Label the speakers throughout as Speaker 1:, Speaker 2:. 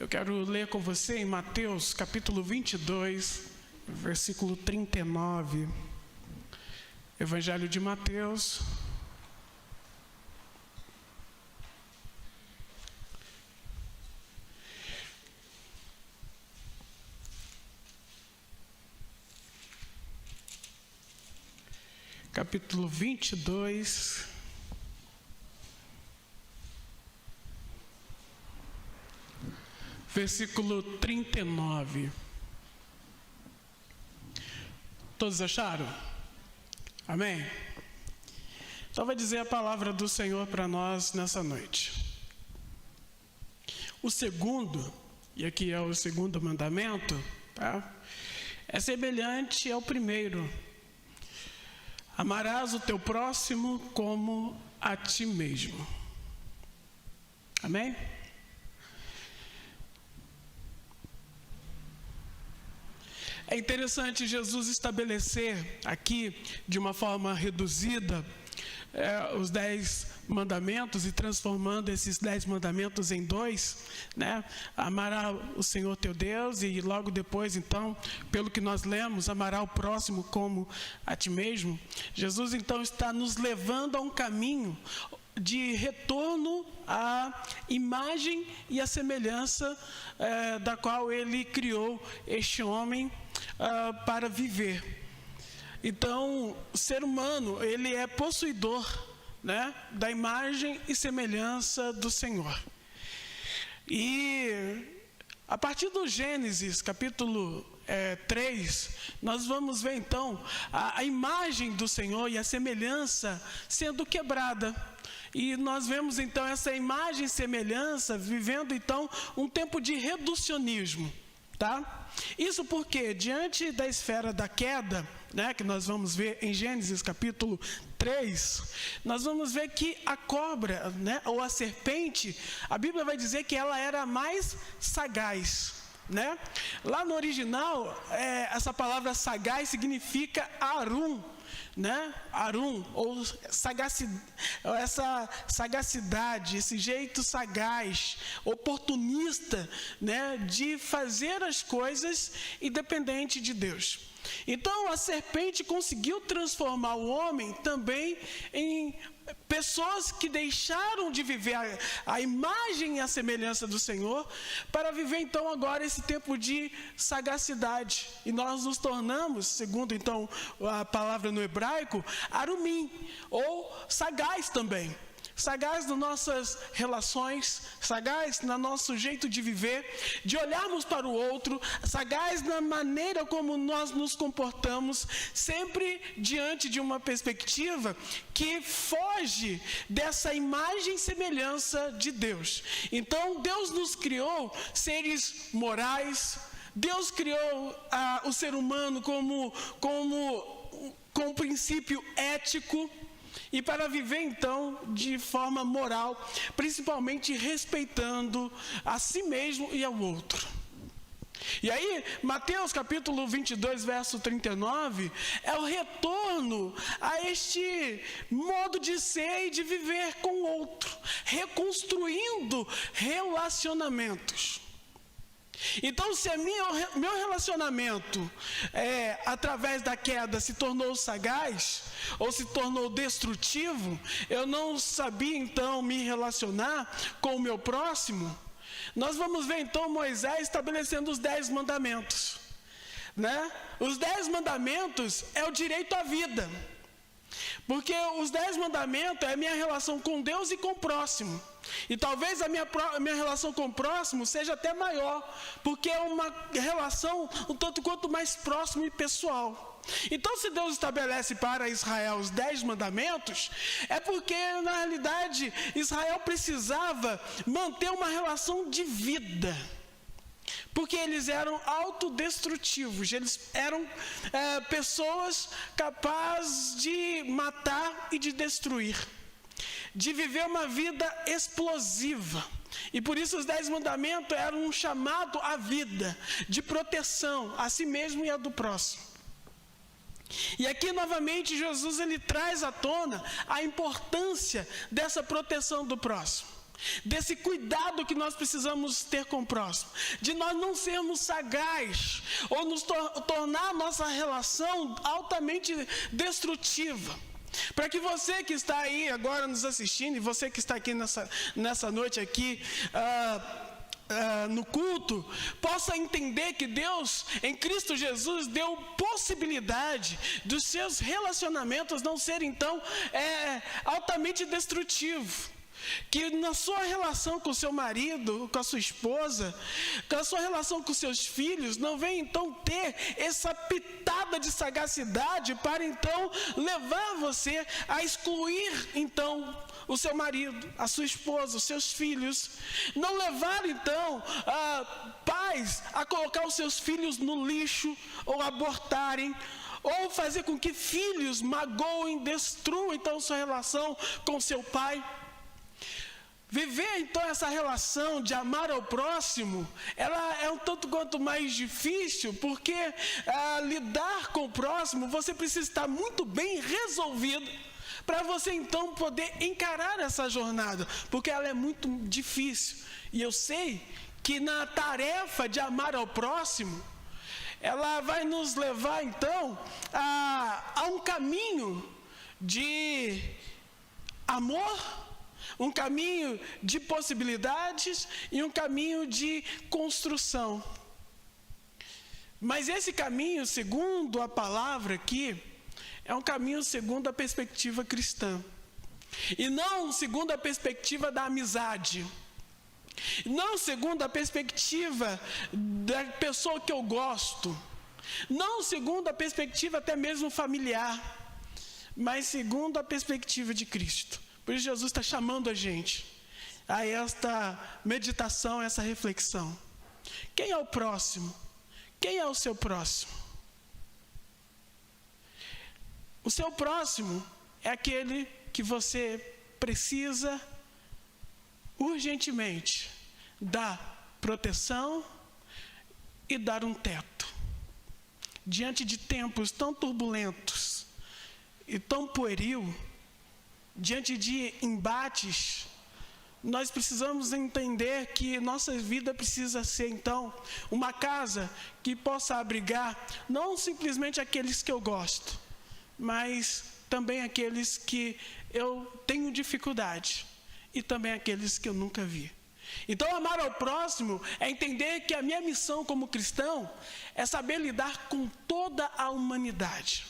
Speaker 1: Eu quero ler com você em Mateus, capítulo 22, versículo 39. Evangelho de Mateus, capítulo 22, versículo 39. Todos acharam? Amém? Então vai dizer a palavra do Senhor para nós nessa noite. O segundo, e aqui é o segundo mandamento, tá? É semelhante ao primeiro. Amarás o teu próximo como a ti mesmo. Amém? É interessante Jesus estabelecer aqui, de uma forma reduzida, os 10 mandamentos e transformando esses 10 mandamentos em 2, né? Amará o Senhor teu Deus e logo depois, então, pelo que nós lemos, amará o próximo como a ti mesmo. Jesus, então, está nos levando a um caminho de retorno à imagem e à semelhança da qual Ele criou este homem para viver. Então, o ser humano, ele é possuidor, né, da imagem e semelhança do Senhor. E a partir do Gênesis, capítulo 3, nós vamos ver então a imagem do Senhor e a semelhança sendo quebrada. E nós vemos então essa imagem e semelhança vivendo então um tempo de reducionismo, tá? Isso porque diante da esfera da queda, né, que nós vamos ver em Gênesis capítulo 3, nós vamos ver que a cobra, né, ou a serpente, a Bíblia vai dizer que ela era mais sagaz, né? Lá no original, essa palavra sagaz significa arum, né? Arum, ou essa sagacidade, esse jeito sagaz, oportunista, né, de fazer as coisas independente de Deus. Então a serpente conseguiu transformar o homem também em pessoas que deixaram de viver a imagem e a semelhança do Senhor para viver então agora esse tempo de sagacidade. E nós nos tornamos, segundo então a palavra no hebraico, arumim, ou sagaz também. Sagaz nas nossas relações, sagaz no nosso jeito de viver, de olharmos para o outro, sagaz na maneira como nós nos comportamos, sempre diante de uma perspectiva que foge dessa imagem e semelhança de Deus. Então, Deus nos criou seres morais, Deus criou o ser humano com um princípio ético, e para viver então de forma moral, principalmente respeitando a si mesmo e ao outro. E aí, Mateus capítulo 22, verso 39, é o retorno a este modo de ser e de viver com o outro, reconstruindo relacionamentos. Então, se meu relacionamento através da queda se tornou sagaz ou se tornou destrutivo, eu não sabia então me relacionar com o meu próximo, nós vamos ver então Moisés estabelecendo os 10 mandamentos, né? Os 10 mandamentos é o direito à vida, porque os 10 mandamentos é a minha relação com Deus e com o próximo. E talvez a minha relação com o próximo seja até maior, porque é uma relação um tanto quanto mais próxima e pessoal. Então, se Deus estabelece para Israel os 10 mandamentos, é porque, na realidade, Israel precisava manter uma relação de vida. Porque eles eram autodestrutivos, eles eram pessoas capazes de matar e de destruir, de viver uma vida explosiva. E por isso os 10 mandamentos eram um chamado à vida, de proteção a si mesmo e a do próximo. E aqui novamente Jesus ele traz à tona a importância dessa proteção do próximo. desse cuidado que nós precisamos ter com o próximo, de nós não sermos sagazes ou nos tornar a nossa relação altamente destrutiva. Para que você que está aí agora nos assistindo, e você que está aqui nessa noite aqui, no culto, possa entender que Deus, em Cristo Jesus, deu possibilidade dos seus relacionamentos não serem, então, altamente destrutivos. Que na sua relação com o seu marido, com a sua esposa, com a sua relação com os seus filhos, não venha então ter essa pitada de sagacidade para então levar você a excluir então o seu marido, a sua esposa, os seus filhos. Não levar então pais a colocar os seus filhos no lixo ou abortarem, ou fazer com que filhos magoem, destruam então sua relação com seu pai. Viver então essa relação de amar ao próximo, ela é um tanto quanto mais difícil, porque lidar com o próximo, você precisa estar muito bem resolvido, para você então poder encarar essa jornada, porque ela é muito difícil. E eu sei que na tarefa de amar ao próximo, ela vai nos levar então a um caminho de amor, um caminho de possibilidades e um caminho de construção. Mas esse caminho, segundo a palavra aqui, é um caminho segundo a perspectiva cristã. E não segundo a perspectiva da amizade. Não segundo a perspectiva da pessoa que eu gosto. Não segundo a perspectiva até mesmo familiar. Mas segundo a perspectiva de Cristo. Por isso Jesus está chamando a gente a esta meditação, essa reflexão. Quem é o próximo? Quem é o seu próximo? O seu próximo é aquele que você precisa urgentemente dar proteção e dar um teto. Diante de tempos tão turbulentos e tão pueril, diante de embates, nós precisamos entender que nossa vida precisa ser, então, uma casa que possa abrigar não simplesmente aqueles que eu gosto, mas também aqueles que eu tenho dificuldade e também aqueles que eu nunca vi. Então, amar ao próximo é entender que a minha missão como cristão é saber lidar com toda a humanidade.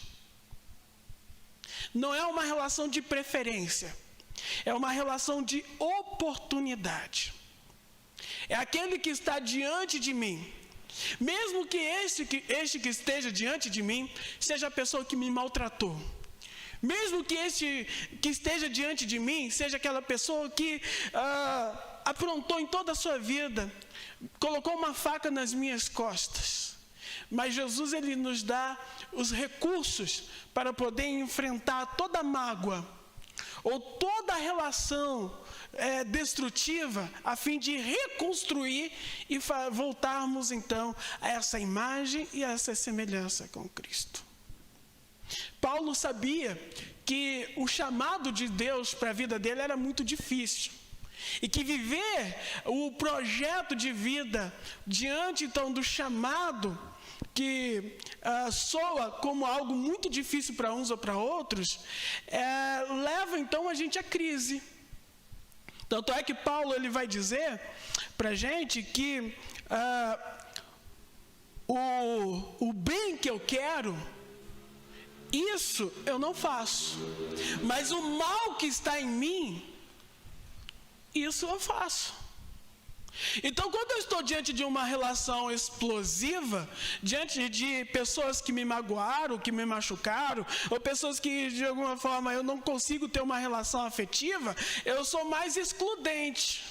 Speaker 1: Não é uma relação de preferência, é uma relação de oportunidade. É aquele que está diante de mim, mesmo que este que esteja diante de mim seja a pessoa que me maltratou, mesmo que este que esteja diante de mim seja aquela pessoa que aprontou em toda a sua vida, colocou uma faca nas minhas costas. Mas Jesus, ele nos dá os recursos para poder enfrentar toda mágoa ou toda relação destrutiva, a fim de reconstruir e voltarmos então a essa imagem e a essa semelhança com Cristo. Paulo sabia que o chamado de Deus para a vida dele era muito difícil. E que viver o projeto de vida diante então do chamado que soa como algo muito difícil para uns ou para outros, leva então a gente à crise. Tanto é que Paulo ele vai dizer para a gente que o bem que eu quero, isso eu não faço, mas o mal que está em mim, isso eu faço. Então, quando eu estou diante de uma relação explosiva, diante de pessoas que me magoaram, que me machucaram, ou pessoas que de alguma forma eu não consigo ter uma relação afetiva, eu sou mais excludente.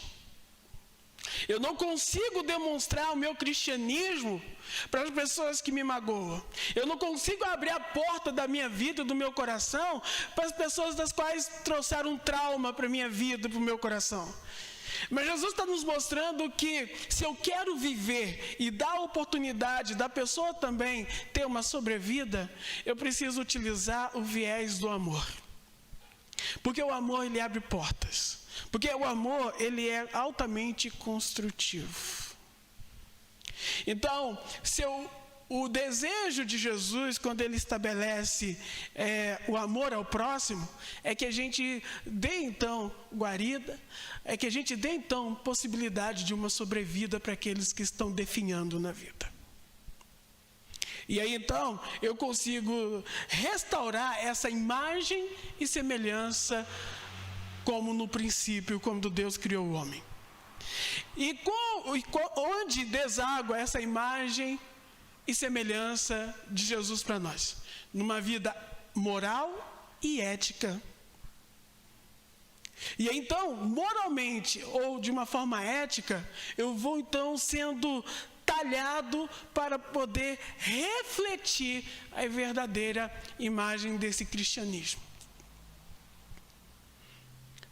Speaker 1: Eu não consigo demonstrar o meu cristianismo para as pessoas que me magoam. Eu não consigo abrir a porta da minha vida, do meu coração, para as pessoas das quais trouxeram um trauma para a minha vida, para o meu coração. Mas Jesus está nos mostrando que se eu quero viver e dar a oportunidade da pessoa também ter uma sobrevida, eu preciso utilizar o viés do amor. Porque o amor, ele abre portas. Porque o amor, ele é altamente construtivo. Então, o desejo de Jesus, quando ele estabelece o amor ao próximo, é que a gente dê então guarida, é que a gente dê então possibilidade de uma sobrevida para aqueles que estão definhando na vida. E aí então eu consigo restaurar essa imagem e semelhança como no princípio, quando Deus criou o homem. E onde deságua essa imagem e semelhança de Jesus para nós? Numa vida moral e ética. E então, moralmente ou de uma forma ética, eu vou então sendo talhado para poder refletir a verdadeira imagem desse cristianismo.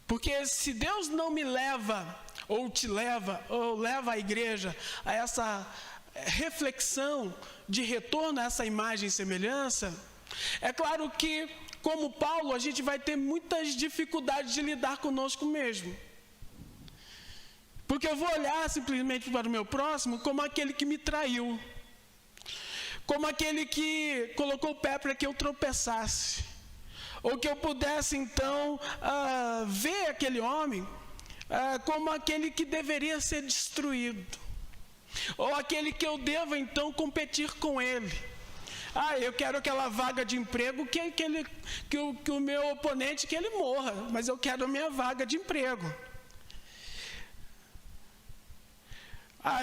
Speaker 1: Porque se Deus não me leva, ou te leva, ou leva a igreja a essa reflexão de retorno a essa imagem e semelhança, é claro que, como Paulo, a gente vai ter muitas dificuldades de lidar conosco mesmo. Porque eu vou olhar simplesmente para o meu próximo como aquele que me traiu, como aquele que colocou o pé para que eu tropeçasse, ou que eu pudesse então ver aquele homem como aquele que deveria ser destruído, ou aquele que eu devo então competir com ele. Eu quero aquela vaga de emprego que o meu oponente, que ele morra, mas eu quero a minha vaga de emprego.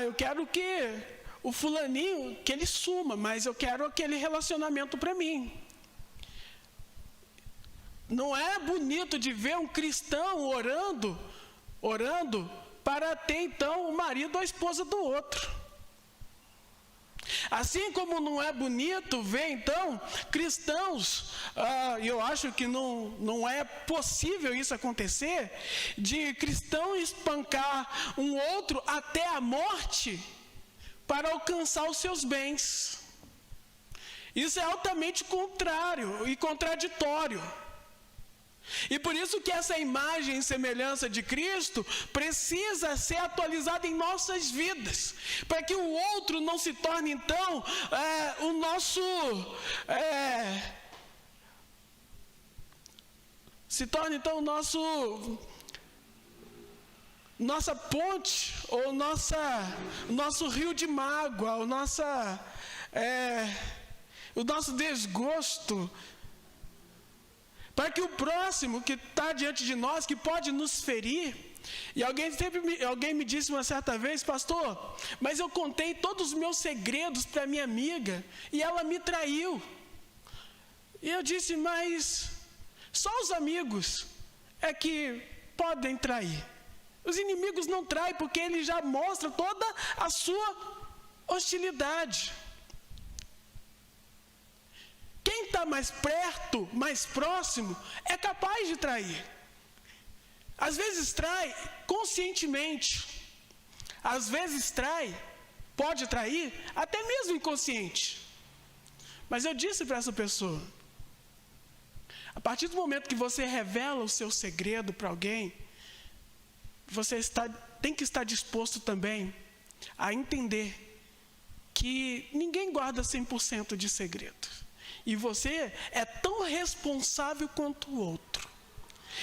Speaker 1: Eu quero que o fulaninho, que ele suma, mas eu quero aquele relacionamento para mim. Não é bonito de ver um cristão orando para ter então o marido ou a esposa do outro. Assim como não é bonito ver então cristãos, eu acho que não é possível isso acontecer, de cristão espancar um outro até a morte para alcançar os seus bens. Isso é altamente contrário e contraditório. E por isso que essa imagem e semelhança de Cristo precisa ser atualizada em nossas vidas, para que o outro não se torne então o nosso nossa ponte, ou nosso rio de mágoa, o nosso desgosto. Para que o próximo que está diante de nós, que pode nos ferir, e alguém me disse uma certa vez: pastor, mas eu contei todos os meus segredos para minha amiga, e ela me traiu. E eu disse: mas só os amigos é que podem trair. Os inimigos não traem, porque ele já mostra toda a sua hostilidade. Quem está mais perto, mais próximo, é capaz de trair. Às vezes trai conscientemente. Às vezes pode trair, até mesmo inconsciente. Mas eu disse para essa pessoa: a partir do momento que você revela o seu segredo para alguém, você tem que estar disposto também a entender que ninguém guarda 100% de segredo. E você é tão responsável quanto o outro.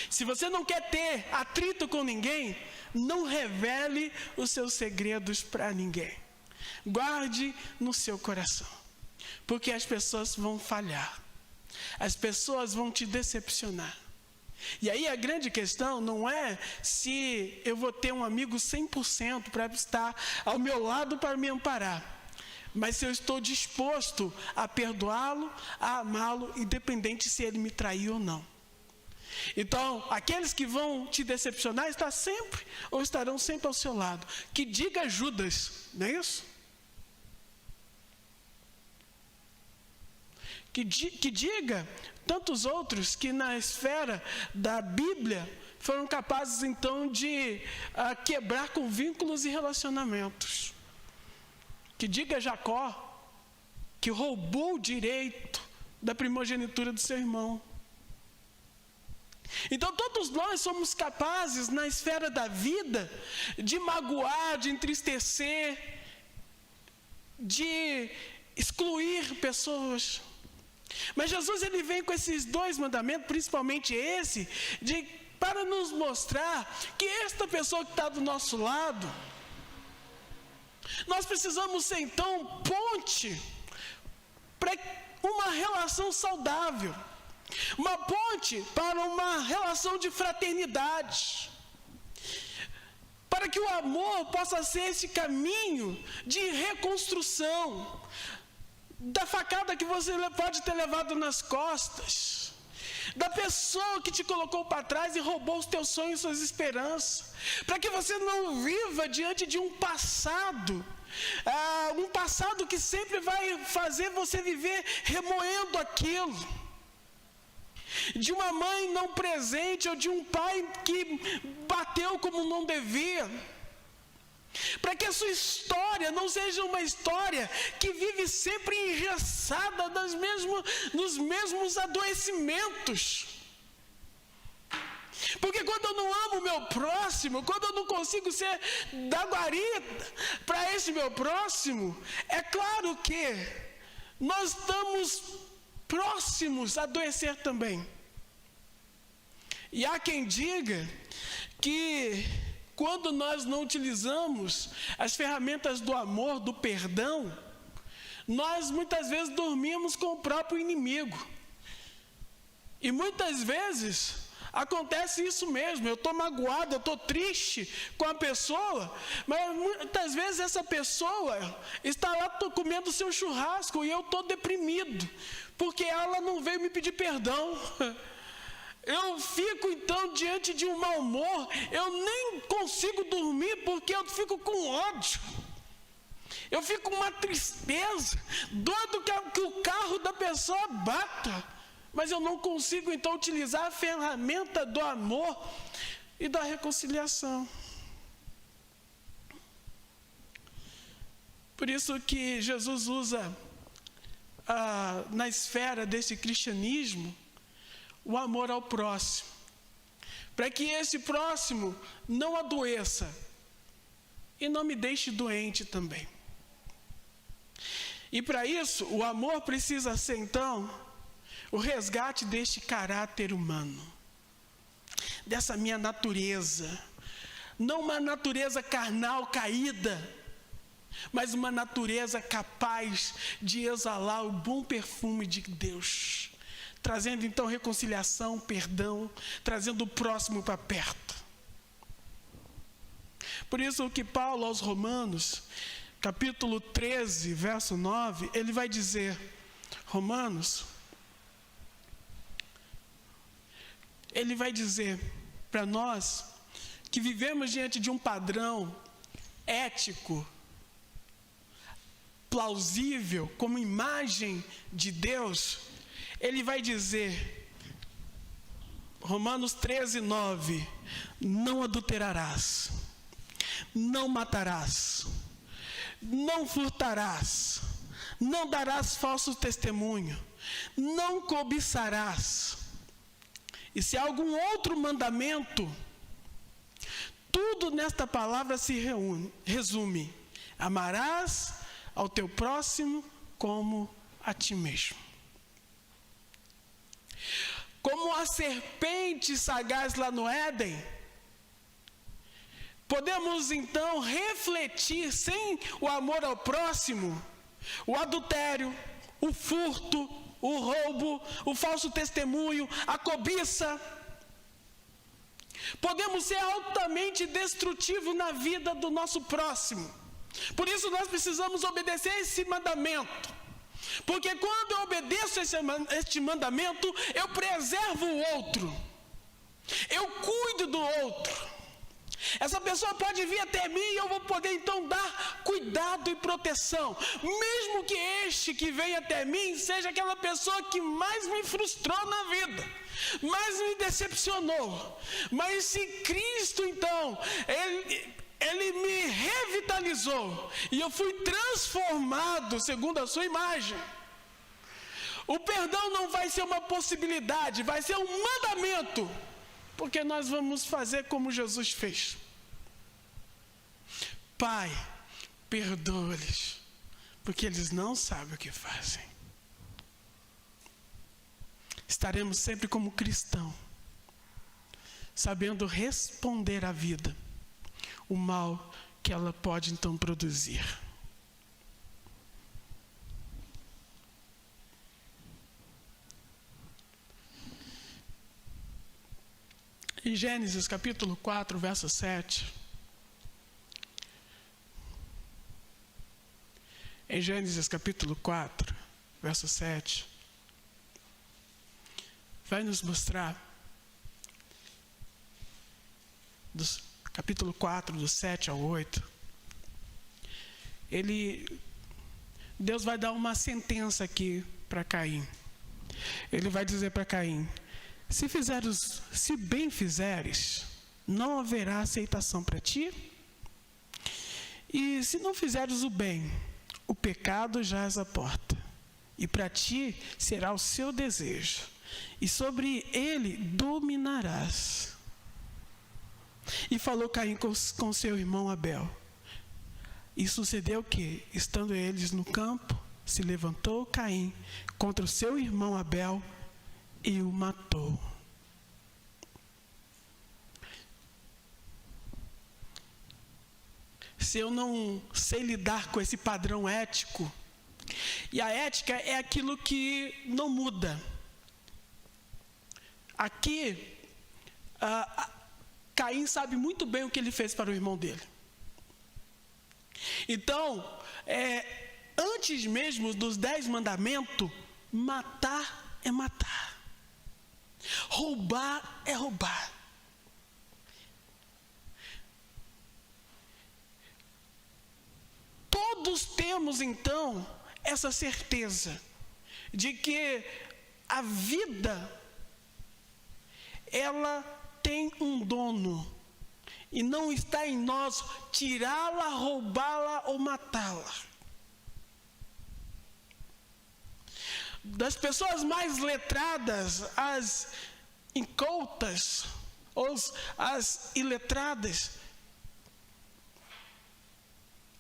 Speaker 1: Se você não quer ter atrito com ninguém, não revele os seus segredos para ninguém. Guarde no seu coração. Porque as pessoas vão falhar. As pessoas vão te decepcionar. E aí a grande questão não é se eu vou ter um amigo 100% para estar ao meu lado para me amparar. Mas se eu estou disposto a perdoá-lo, a amá-lo, independente se ele me traiu ou não. Então, aqueles que vão te decepcionar estarão sempre ao seu lado. Que diga Judas, não é isso? Que diga tantos outros que na esfera da Bíblia foram capazes então de quebrar com vínculos e relacionamentos. Que diga Jacó, que roubou o direito da primogenitura do seu irmão. Então todos nós somos capazes na esfera da vida de magoar, de entristecer, de excluir pessoas. Mas Jesus ele vem com esses dois mandamentos, principalmente esse, para nos mostrar que esta pessoa que está do nosso lado, nós precisamos ser então ponte para uma relação saudável, uma ponte para uma relação de fraternidade, para que o amor possa ser esse caminho de reconstrução da facada que você pode ter levado nas costas, da pessoa que te colocou para trás e roubou os teus sonhos e suas esperanças, para que você não viva diante de um passado que sempre vai fazer você viver remoendo aquilo, de uma mãe não presente ou de um pai que bateu como não devia, para que a sua história não seja uma história que vive sempre engessada nos mesmos adoecimentos. Porque quando eu não amo o meu próximo, quando eu não consigo ser da guarida para esse meu próximo, é claro que nós estamos próximos a adoecer também. E há quem diga que quando nós não utilizamos as ferramentas do amor, do perdão, nós muitas vezes dormimos com o próprio inimigo. E muitas vezes acontece isso mesmo, eu estou magoado, eu estou triste com a pessoa, mas muitas vezes essa pessoa está lá comendo seu churrasco e eu estou deprimido, porque ela não veio me pedir perdão. Eu fico então diante de um mau humor, eu nem consigo dormir porque eu fico com ódio, eu fico com uma tristeza, doido que o carro da pessoa bata, mas eu não consigo então utilizar a ferramenta do amor e da reconciliação. Por isso que Jesus usa na esfera desse cristianismo o amor ao próximo, para que esse próximo não adoeça e não me deixe doente também. E para isso, o amor precisa ser então o resgate deste caráter humano, dessa minha natureza, não uma natureza carnal caída, mas uma natureza capaz de exalar o bom perfume de Deus, trazendo então reconciliação, perdão, trazendo o próximo para perto. Por isso que Paulo aos Romanos, capítulo 13, verso 9, ele vai dizer, Romanos, ele vai dizer para nós que vivemos diante de um padrão ético, plausível, como imagem de Deus. Ele vai dizer, Romanos 13, 9, não adulterarás, não matarás, não furtarás, não darás falso testemunho, não cobiçarás. E se há algum outro mandamento, tudo nesta palavra se resume: amarás ao teu próximo como a ti mesmo. Como a serpente sagaz lá no Éden, podemos então refletir, sem o amor ao próximo, o adultério, o furto, o roubo, o falso testemunho, a cobiça. Podemos ser altamente destrutivos na vida do nosso próximo. Por isso nós precisamos obedecer esse mandamento. Porque quando eu obedeço este mandamento, eu preservo o outro, eu cuido do outro. Essa pessoa pode vir até mim e eu vou poder então dar cuidado e proteção, mesmo que este que vem até mim seja aquela pessoa que mais me frustrou na vida, mais me decepcionou. Mas se Cristo então, Ele me revitalizou e eu fui transformado segundo a sua imagem, o perdão não vai ser uma possibilidade, vai ser um mandamento porque nós vamos fazer como Jesus fez. Pai, perdoa-lhes, porque eles não sabem o que fazem. Estaremos sempre como cristão, sabendo responder à vida, o mal que ela pode então produzir. Em Gênesis capítulo 4, verso 7. Em Gênesis capítulo 4, verso 7. Vai nos mostrar, do capítulo 4, do 7 ao 8. Deus vai dar uma sentença aqui para Caim. Ele vai dizer para Caim: se bem fizeres, não haverá aceitação para ti. E se não fizeres o bem, o pecado jaz à porta, e para ti será o seu desejo, e sobre ele dominarás. E falou Caim com seu irmão Abel. E sucedeu que, estando eles no campo, se levantou Caim contra o seu irmão Abel e o matou. Se eu não sei lidar com esse padrão ético, e a ética é aquilo que não muda. Aqui, Caim sabe muito bem o que ele fez para o irmão dele. Então, antes mesmo dos 10 mandamentos, matar é matar. Roubar é roubar. Todos temos, então, essa certeza de que a vida, ela tem um dono, e não está em nós tirá-la, roubá-la ou matá-la. Das pessoas mais letradas, as incautas, ou as iletradas,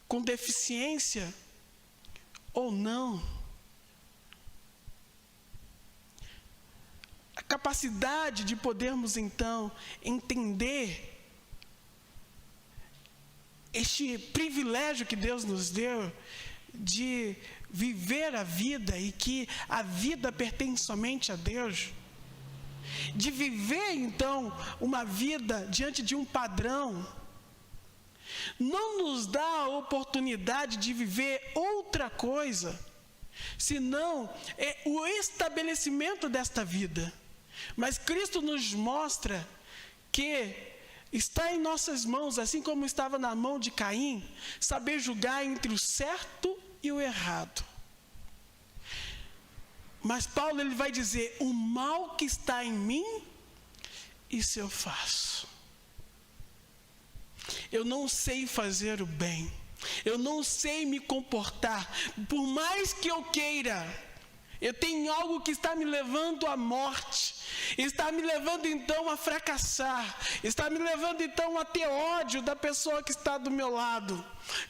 Speaker 1: com deficiência ou não, a capacidade de podermos então entender este privilégio que Deus nos deu de viver a vida, e que a vida pertence somente a Deus, de viver então uma vida diante de um padrão, não nos dá a oportunidade de viver outra coisa, senão o estabelecimento desta vida. Mas Cristo nos mostra que está em nossas mãos, assim como estava na mão de Caim, saber julgar entre o certo e o errado. Mas Paulo ele vai dizer: o mal que está em mim, isso eu faço. Eu não sei fazer o bem, eu não sei me comportar, por mais que eu queira. Eu tenho algo que está me levando à morte, está me levando então a fracassar, está me levando então a ter ódio da pessoa que está do meu lado,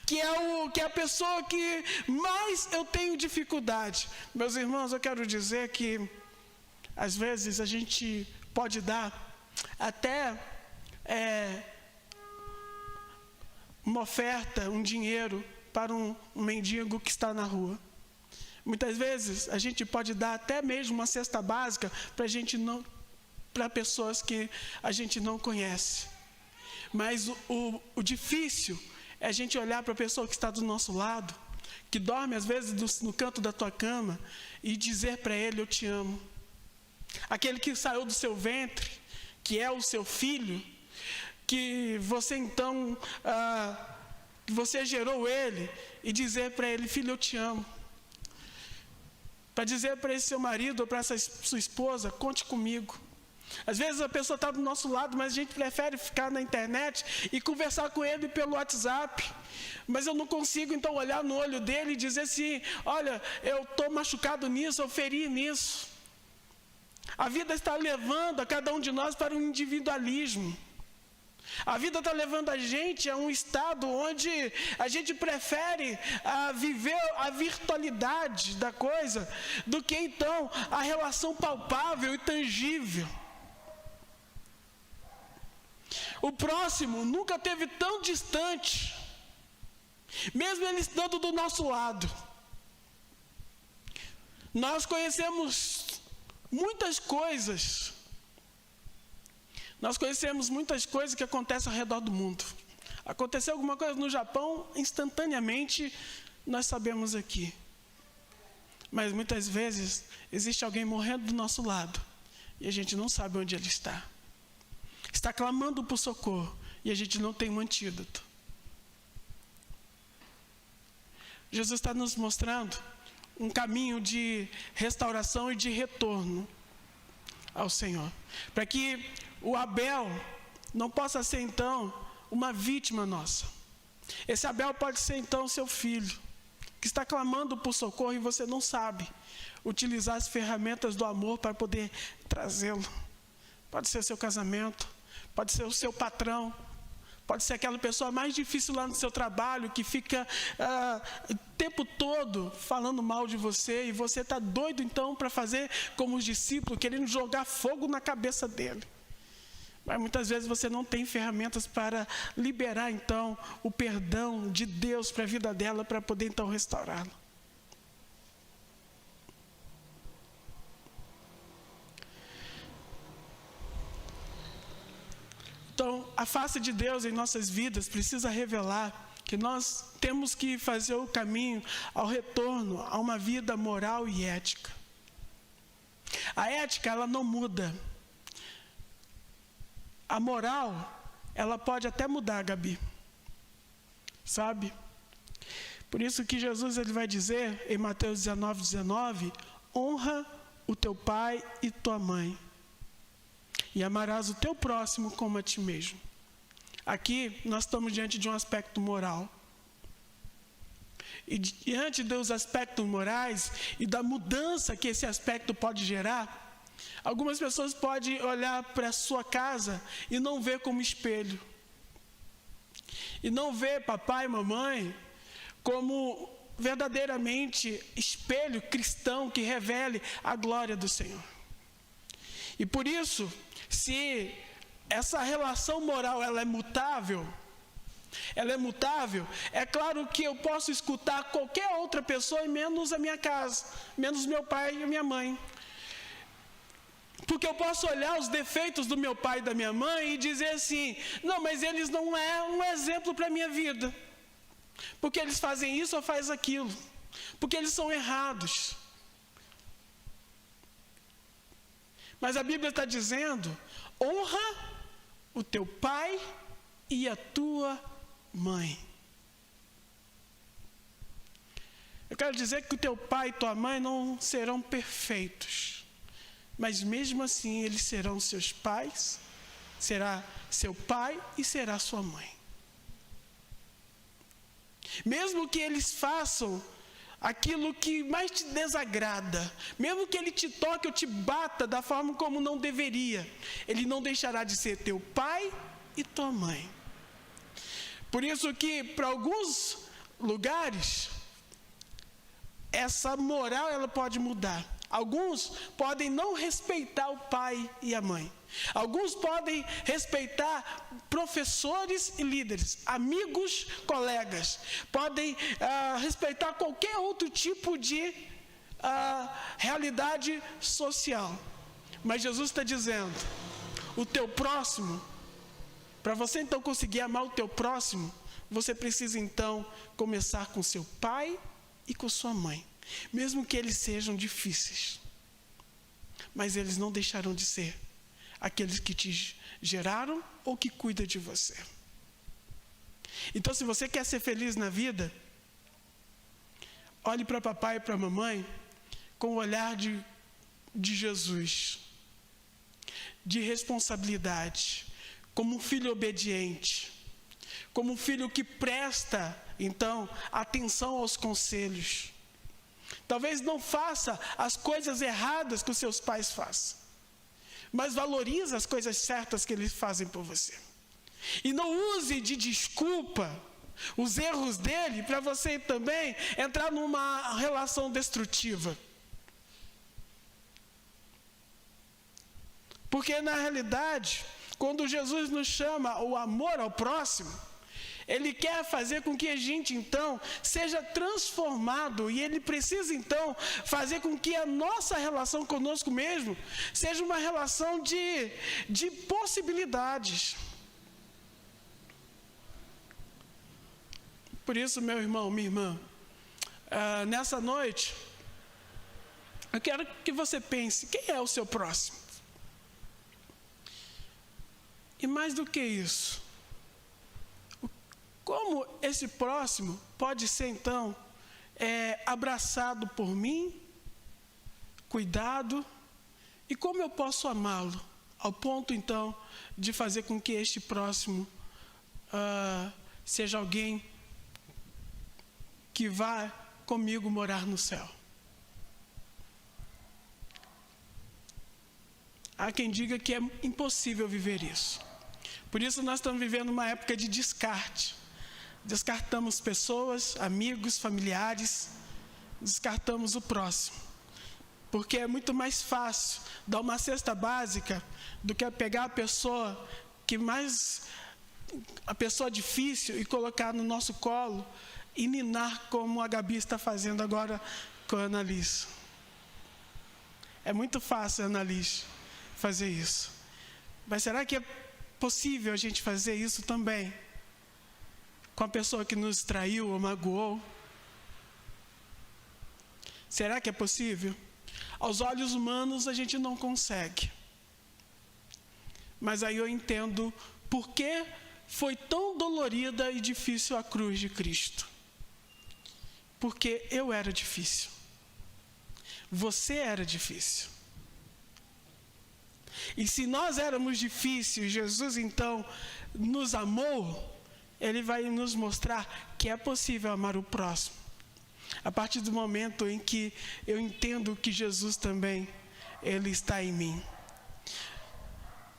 Speaker 1: que é a pessoa que mais eu tenho dificuldade. Meus irmãos, eu quero dizer que às vezes a gente pode dar até uma oferta, um dinheiro para um mendigo que está na rua. Muitas vezes a gente pode dar até mesmo uma cesta básica para pessoas que a gente não conhece. Mas o difícil é a gente olhar para a pessoa que está do nosso lado, que dorme às vezes no canto da tua cama, e dizer para ele: eu te amo. Aquele que saiu do seu ventre, que é o seu filho, que você então, você gerou ele, e dizer para ele: filho, eu te amo. Para dizer para esse seu marido ou para essa sua esposa: conte comigo. Às vezes a pessoa está do nosso lado, mas a gente prefere ficar na internet e conversar com ele pelo WhatsApp. Mas eu não consigo então olhar no olho dele e dizer assim: olha, eu estou machucado nisso, eu feri nisso. A vida está levando a cada um de nós para um individualismo. A vida está levando a gente a um estado onde a gente prefere viver a virtualidade da coisa do que então a relação palpável e tangível. O próximo nunca esteve tão distante, mesmo ele estando do nosso lado. Nós conhecemos muitas coisas. Nós conhecemos muitas coisas que acontecem ao redor do mundo. Aconteceu alguma coisa no Japão, instantaneamente nós sabemos aqui. Mas muitas vezes existe alguém morrendo do nosso lado e a gente não sabe onde ele está. Está clamando por socorro e a gente não tem um antídoto. Jesus está nos mostrando um caminho de restauração e de retorno ao Senhor, para que o Abel não possa ser então uma vítima nossa. Esse Abel pode ser então seu filho, que está clamando por socorro e você não sabe utilizar as ferramentas do amor para poder trazê-lo. Pode ser o seu casamento, pode ser o seu patrão, pode ser aquela pessoa mais difícil lá no seu trabalho, que fica o tempo todo falando mal de você, e você está doido então para fazer como os discípulos, querendo jogar fogo na cabeça dele. Mas muitas vezes você não tem ferramentas para liberar então o perdão de Deus para a vida dela, para poder então restaurá-la. Então, a face de Deus em nossas vidas precisa revelar que nós temos que fazer o caminho ao retorno a uma vida moral e ética. A ética, ela não muda. A moral, ela pode até mudar, Gabi. Sabe? Por isso que Jesus ele vai dizer em Mateus 19:19, honra o teu pai e tua mãe, e amarás o teu próximo como a ti mesmo. Aqui nós estamos diante de um aspecto moral. E diante dos aspectos morais e da mudança que esse aspecto pode gerar, algumas pessoas podem olhar para a sua casa e não ver como espelho. E não ver papai e mamãe como verdadeiramente espelho cristão que revele a glória do Senhor. E por isso, se essa relação moral ela é mutável, é claro que eu posso escutar qualquer outra pessoa, menos a minha casa, menos meu pai e a minha mãe. Porque eu posso olhar os defeitos do meu pai e da minha mãe e dizer assim, não, mas eles não é um exemplo para a minha vida. Porque eles fazem isso ou fazem aquilo. Porque eles são errados. Mas a Bíblia está dizendo, honra o teu pai e a tua mãe. Eu quero dizer que o teu pai e tua mãe não serão perfeitos, mas mesmo assim eles serão seus pais, será seu pai e será sua mãe. Mesmo que eles façam aquilo que mais te desagrada, mesmo que ele te toque ou te bata da forma como não deveria, ele não deixará de ser teu pai e tua mãe. Por isso que para alguns lugares essa moral ela pode mudar. Alguns podem não respeitar o pai e a mãe. Alguns podem respeitar professores e líderes, amigos, colegas. Podem respeitar qualquer outro tipo de realidade social. Mas Jesus está dizendo, o teu próximo, para você então conseguir amar o teu próximo, você precisa então começar com seu pai e com sua mãe. Mesmo que eles sejam difíceis, mas eles não deixarão de ser aqueles que te geraram ou que cuidam de você. Então, se você quer ser feliz na vida, olhe para papai e para mamãe com o olhar de Jesus, de responsabilidade, como um filho obediente, como um filho que presta, então, atenção aos conselhos. Talvez não faça as coisas erradas que os seus pais façam, mas valorize as coisas certas que eles fazem por você. E não use de desculpa os erros dele para você também entrar numa relação destrutiva. Porque na realidade, quando Jesus nos chama o amor ao próximo, Ele quer fazer com que a gente então seja transformado, e Ele precisa então fazer com que a nossa relação conosco mesmo seja uma relação de possibilidades. Por isso, meu irmão, minha irmã, nessa noite, eu quero que você pense, quem é o seu próximo? E mais do que isso, como esse próximo pode ser então abraçado por mim, cuidado, e como eu posso amá-lo, ao ponto então de fazer com que este próximo seja alguém que vá comigo morar no céu. Há quem diga que é impossível viver isso. Por isso nós estamos vivendo uma época de descarte. Descartamos pessoas, amigos, familiares, descartamos o próximo. Porque é muito mais fácil dar uma cesta básica do que pegar a pessoa difícil e colocar no nosso colo e ninar como a Gabi está fazendo agora com a Annalise. É muito fácil, Annalise, fazer isso. Mas será que é possível a gente fazer isso também com a pessoa que nos traiu ou magoou? Será que é possível? Aos olhos humanos a gente não consegue. Mas aí eu entendo por que foi tão dolorida e difícil a cruz de Cristo. Porque eu era difícil. Você era difícil. E se nós éramos difíceis, Jesus então nos amou, Ele vai nos mostrar que é possível amar o próximo. A partir do momento em que eu entendo que Jesus também, Ele está em mim.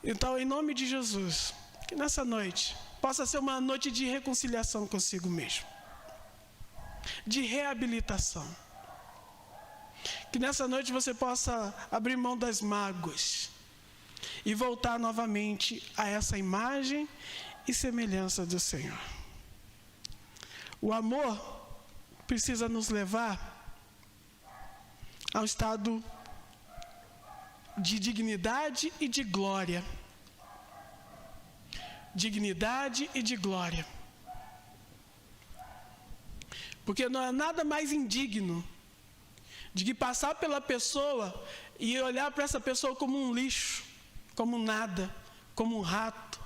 Speaker 1: Então, em nome de Jesus, que nessa noite possa ser uma noite de reconciliação consigo mesmo, de reabilitação. Que nessa noite você possa abrir mão das mágoas e voltar novamente a essa imagem e semelhança do Senhor. O amor precisa nos levar ao estado de dignidade e de glória. Dignidade e de glória. Porque não há nada mais indigno de que passar pela pessoa e olhar para essa pessoa como um lixo, como nada, como um rato,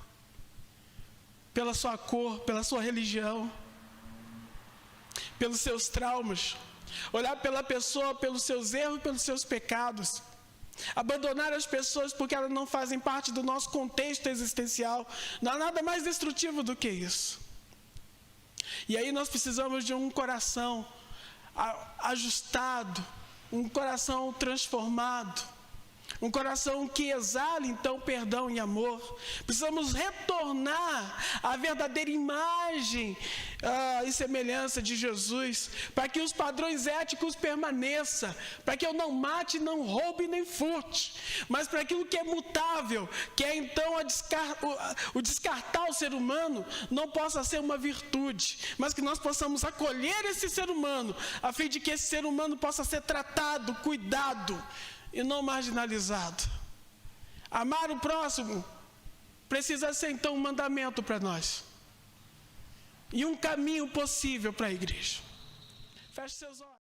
Speaker 1: pela sua cor, pela sua religião, pelos seus traumas, olhar pela pessoa pelos seus erros, pelos seus pecados, abandonar as pessoas porque elas não fazem parte do nosso contexto existencial. Não há nada mais destrutivo do que isso. E aí nós precisamos de um coração ajustado, um coração transformado, um coração que exale então perdão e amor. Precisamos retornar à verdadeira imagem e semelhança de Jesus, para que os padrões éticos permaneçam, para que eu não mate, não roube, nem furte, mas para aquilo que é mutável, que é então o descartar o ser humano, não possa ser uma virtude, mas que nós possamos acolher esse ser humano, a fim de que esse ser humano possa ser tratado, cuidado, e não marginalizado. Amar o próximo precisa ser então um mandamento para nós e um caminho possível para a igreja. Feche seus olhos.